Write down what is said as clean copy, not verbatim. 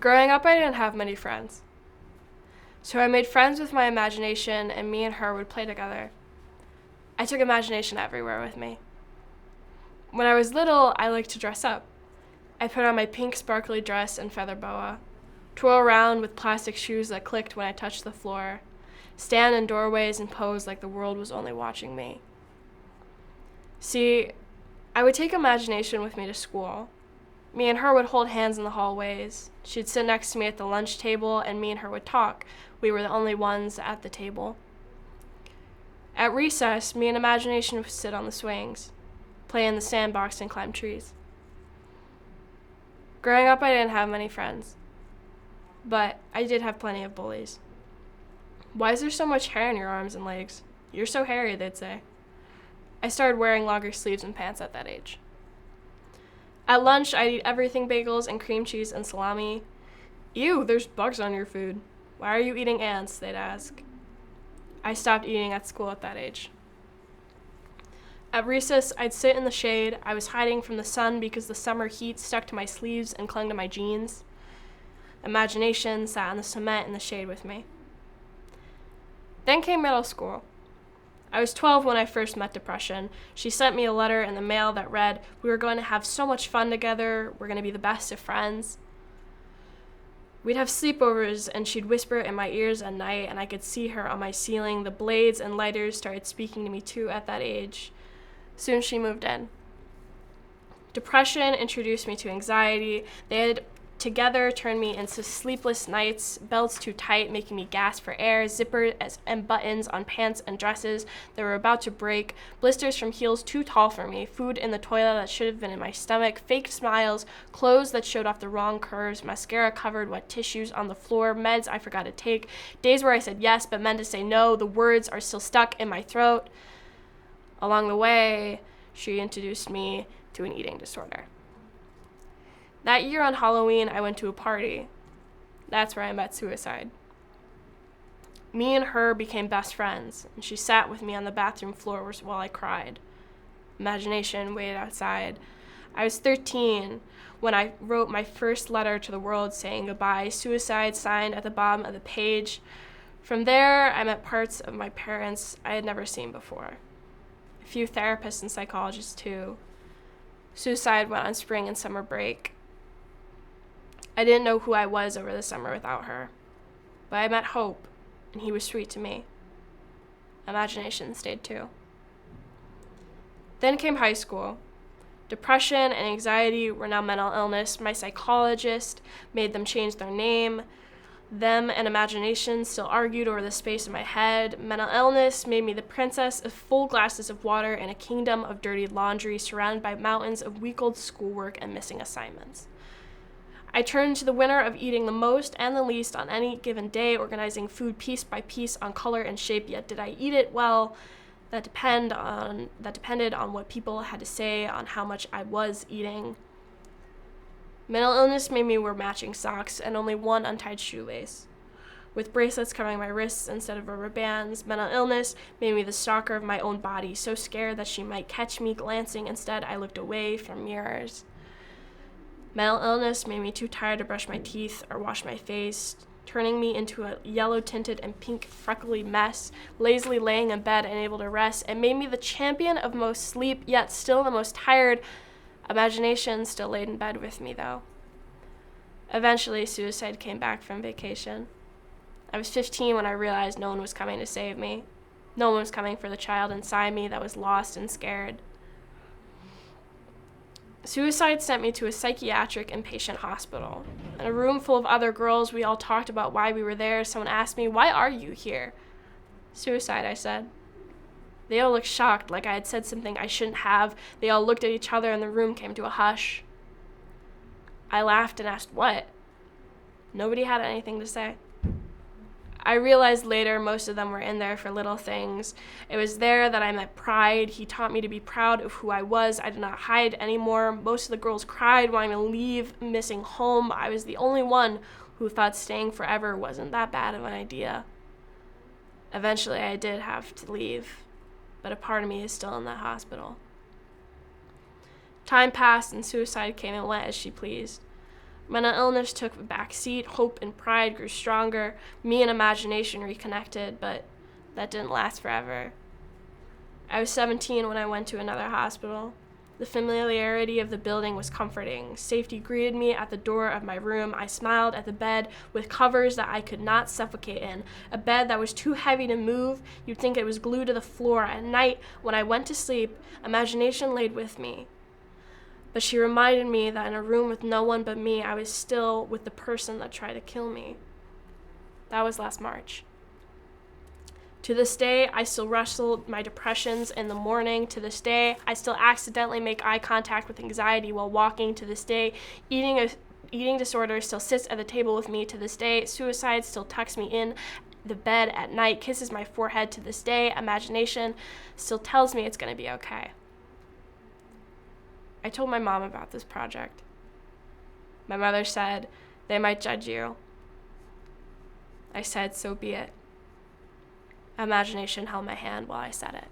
Growing up, I didn't have many friends. So I made friends with my imagination, and me and her would play together. I took imagination everywhere with me. When I was little, I liked to dress up. I put on my pink sparkly dress and feather boa, twirl around with plastic shoes that clicked when I touched the floor, stand in doorways and pose like the world was only watching me. See, I would take imagination with me to school. Me and her would hold hands in the hallways. She'd sit next to me at the lunch table, and me and her would talk. We were the only ones at the table. At recess, me and imagination would sit on the swings, play in the sandbox, and climb trees. Growing up, I didn't have many friends, but I did have plenty of bullies. "Why is there so much hair on your arms and legs? You're so hairy," they'd say. I started wearing longer sleeves and pants at that age. At lunch, I'd eat everything bagels and cream cheese and salami. "Ew, there's bugs on your food. Why are you eating ants?" they'd ask. I stopped eating at school at that age. At recess, I'd sit in the shade. I was hiding from the sun because the summer heat stuck to my sleeves and clung to my jeans. Imagination sat on the cement in the shade with me. Then came middle school. I was 12 when I first met depression. She sent me a letter in the mail that read, "We were going to have so much fun together. We're going to be the best of friends." We'd have sleepovers, and she'd whisper in my ears at night, and I could see her on my ceiling. The blades and lighters started speaking to me too at that age. Soon she moved in. Depression introduced me to anxiety. They had together turned me into sleepless nights, belts too tight, making me gasp for air, zippers and buttons on pants and dresses that were about to break, blisters from heels too tall for me, food in the toilet that should have been in my stomach, fake smiles, clothes that showed off the wrong curves, mascara covered wet tissues on the floor, meds I forgot to take, days where I said yes but meant to say no, the words are still stuck in my throat. Along the way, she introduced me to an eating disorder. That year on Halloween, I went to a party. That's where I met suicide. Me and her became best friends, and she sat with me on the bathroom floor while I cried. Imagination waited outside. I was 13 when I wrote my first letter to the world saying goodbye, suicide signed at the bottom of the page. From there, I met parts of my parents I had never seen before. A few therapists and psychologists too. Suicide went on spring and summer break. I didn't know who I was over the summer without her, but I met Hope, and he was sweet to me. Imagination stayed too. Then came high school. Depression and anxiety were now mental illness. My psychologist made them change their name. Them and imagination still argued over the space in my head. Mental illness made me the princess of full glasses of water in a kingdom of dirty laundry surrounded by mountains of week-old schoolwork and missing assignments. I turned to the winner of eating the most and the least on any given day, organizing food piece by piece on color and shape, yet did I eat it well? That depended on what people had to say on how much I was eating. Mental illness made me wear matching socks and only one untied shoelace. With bracelets covering my wrists instead of rubber bands, mental illness made me the stalker of my own body, so scared that she might catch me glancing. Instead, I looked away from mirrors. Mental illness made me too tired to brush my teeth or wash my face, turning me into a yellow-tinted and pink freckly mess, lazily laying in bed unable to rest. It made me the champion of most sleep, yet still the most tired. Imagination still laid in bed with me, though. Eventually, suicide came back from vacation. I was 15 when I realized no one was coming to save me. No one was coming for the child inside me that was lost and scared. Suicide sent me to a psychiatric inpatient hospital. In a room full of other girls, we all talked about why we were there. Someone asked me, "Why are you here?" "Suicide," I said. They all looked shocked, like I had said something I shouldn't have. They all looked at each other and the room came to a hush. I laughed and asked, "What?" Nobody had anything to say. I realized later most of them were in there for little things. It was there that I met pride. He taught me to be proud of who I was. I did not hide anymore. Most of the girls cried, wanting to leave, missing home. I was the only one who thought staying forever wasn't that bad of an idea. Eventually, I did have to leave, but a part of me is still in that hospital. Time passed and suicide came and went as she pleased. When an illness took a back seat, hope and pride grew stronger. Me and imagination reconnected, but that didn't last forever. I was 17 when I went to another hospital. The familiarity of the building was comforting. Safety greeted me at the door of my room. I smiled at the bed with covers that I could not suffocate in. A bed that was too heavy to move. You'd think it was glued to the floor. At night, when I went to sleep, imagination laid with me. But she reminded me that in a room with no one but me, I was still with the person that tried to kill me. That was last March. To this day, I still wrestle my depressions in the morning. To this day, I still accidentally make eye contact with anxiety while walking. To this day, eating disorder still sits at the table with me. To this day, suicide still tucks me in the bed at night, kisses my forehead. To this day, imagination still tells me it's going to be okay. I told my mom about this project. My mother said, "They might judge you." I said, "So be it." Imagination held my hand while I said it.